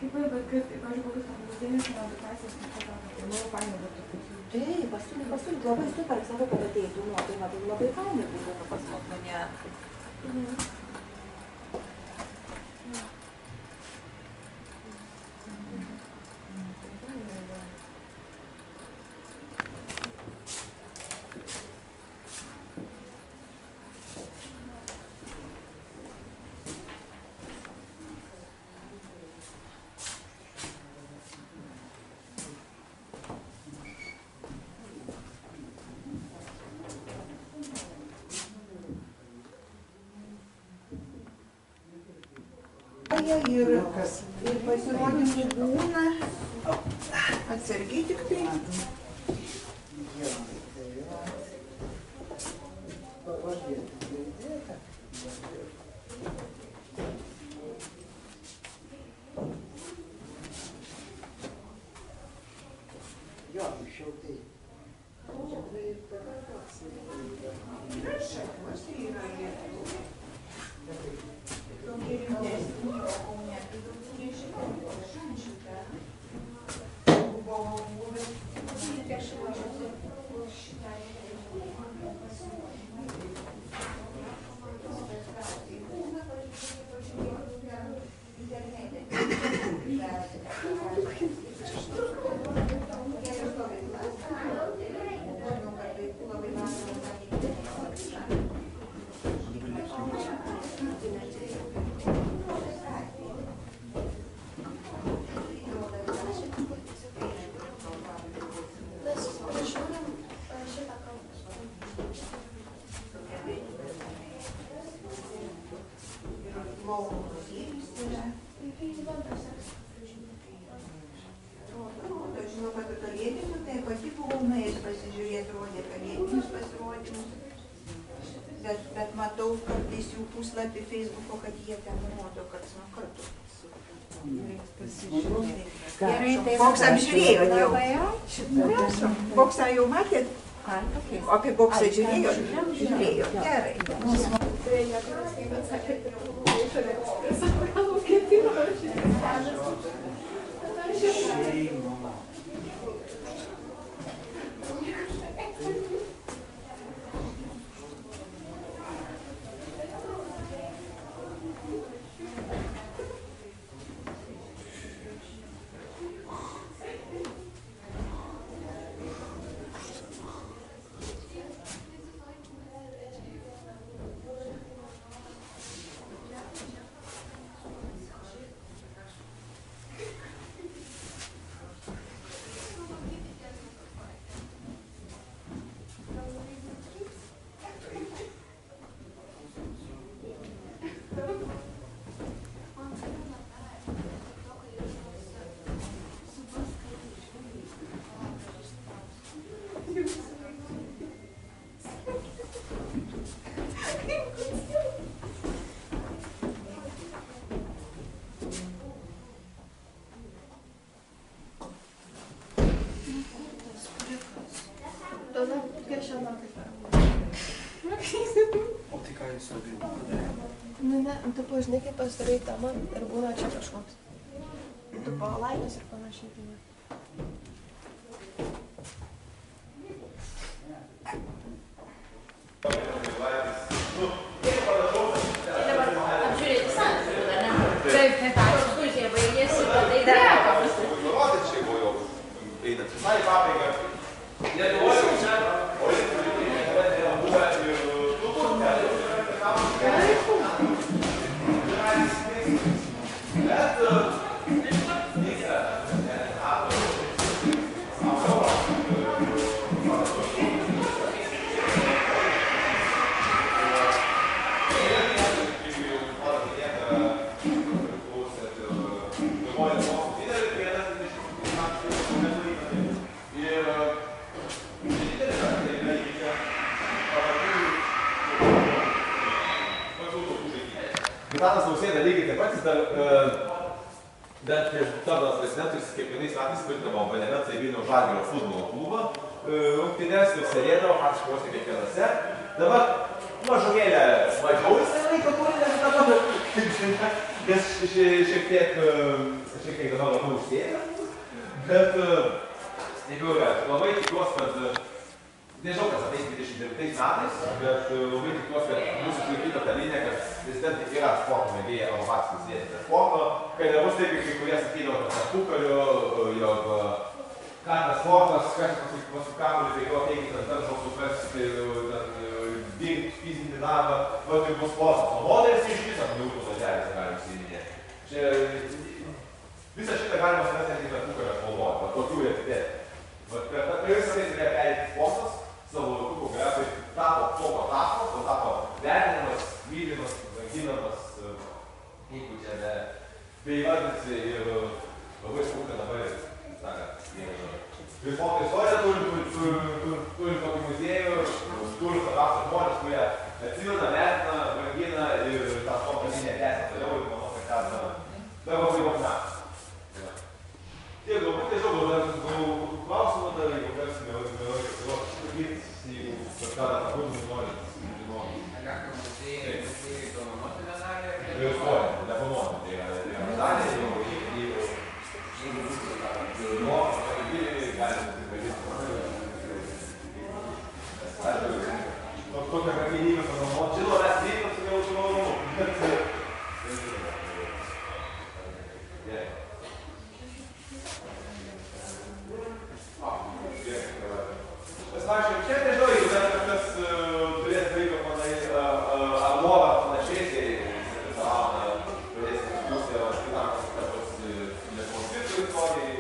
Kaip ir, bet kad, pavyzdžiui, kokius pagrindinės edukacijas, kaip manau, fainai būtų. Taip, pasiūlyk, labai super, savo, kad ateitų, tai labai fainai būtų pas mane. Ir pasirodymų būna, atsargiai tik tai. Jo, anksčiau tai. Bet matau kartais jų puslapį Facebooko, kad jie ten nurodo, kad kartu pasižiūrėti. Gerai, tai boksą apžiūrėjot jau. Boksą jau matėt? O kaip boksą žiūrėjot? Žiūrėjot. Gerai. O tai ką jūs ilgai padarėte? Nu ne, tu pažinai, kaip pasidarai temą ir būna čia kažkoks. Tu palaimės ir panašiai. Gitanas Nausėda lygiai taip pat, jis dar prieš tapdamas prezidentu, jis kiekvienais metais tvirtindavo abonementą į Vilniaus Žalgirio futbolo klubą, rungtynes ir sėdėdavo faktiškai vos kiekvienose. Dabar mažumėlę mažiau jisai laiko turi, nes dabar, kaip žinia, Nes šiek tiek dabar labiau užsėdę, bet jeigu labai tikiuosi, kad nežinau, kas ateis 29 metais, bet labai tikiuosi, kad mūsų išlaikyta ta linija, kad prezidentai yra sporto mėgėjai arba patys prisidėti prie sporto, kad nebus taip, kai kurie sakydavo, kad tarpukariu, jog kartas sportas, kažkas su kamuoliu veiklo teikti, ten žmogus suprasti, dirbti fizinį darbą, va tai bus sportas. O modelis iš viso miliūnų važiavęs gali užsiiminėti. Čia visą šitą galima surasti kaip tarpukario spalvoj, va tokių epitetų. Per visą tai turėjo perėti sportas, savo laikų galiausiai tapo vertinimas, mylimas, ginamas, jeigu čia beįvardinsi ir labai svarbu, kad dabar, sakant, ir sporto istoriją turim tokį muziejų, turim svarbiausia žmonės, kurie atsimena, vertina, brangina ir tą sporto liniją tęsia toliau ir manau, kad tą dar labai daug metų. Tiek galbūt, tiesiog klausimą dar, jeigu versime, jeigu kažką dar papildomai norit žinoti. Galima muziejai dovanoti medalį? Istoriją, nepanuoti, tai yra medalė, jeigu būtų galima tokia galimybė pagalvoti. Žinoma, mes neįtam su neužinomu, bet... Aš pavyzdžiui, čia nežinau, jeigu dar kažkas turės laiko ar norą panašiai, tai visą valandą pradėsim diskusiją, aš kitam, kad bus Lietuvos cirko istorijai,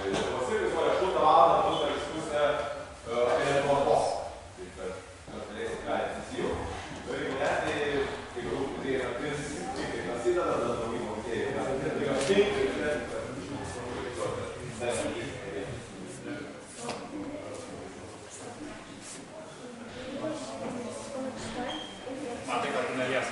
Lietuvos cirko istorija 8 valandą bus diskusija apie Lietuvos bosą. Matai, kad tu nelies.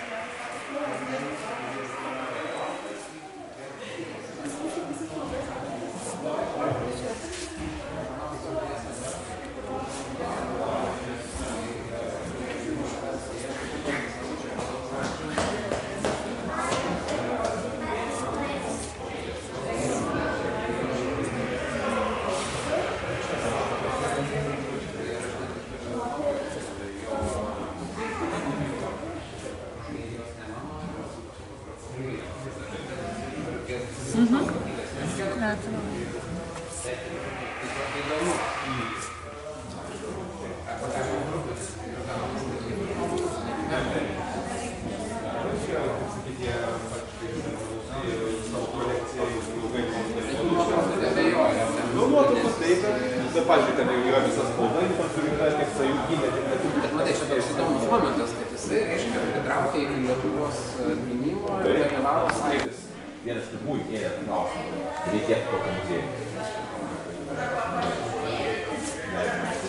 Pavyzdžiui, ten jau yra visas spauda, ypač surinkta tiek sąjunginė, tiek neturi. Bet matai, čia toks įdomus momentas, kad jisai, reiškia, pritraukė iki Lietuvos atminimo ir dalyvavo sąjungos. Vienas pirmųjų kėlė klausimą, reikėtų tokio muziejų.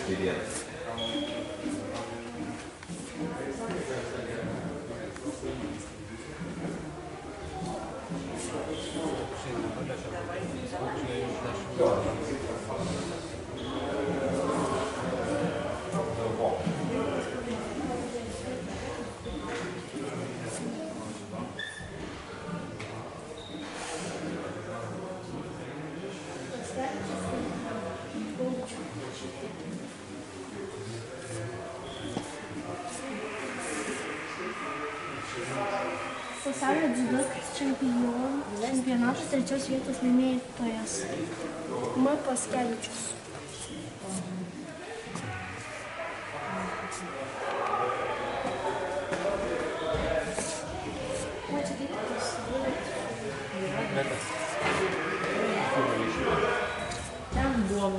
Tai vienas. Pasaulio dziudo čempionato 3 vietos laimėtojas M. Paskevičius. Ten buvo.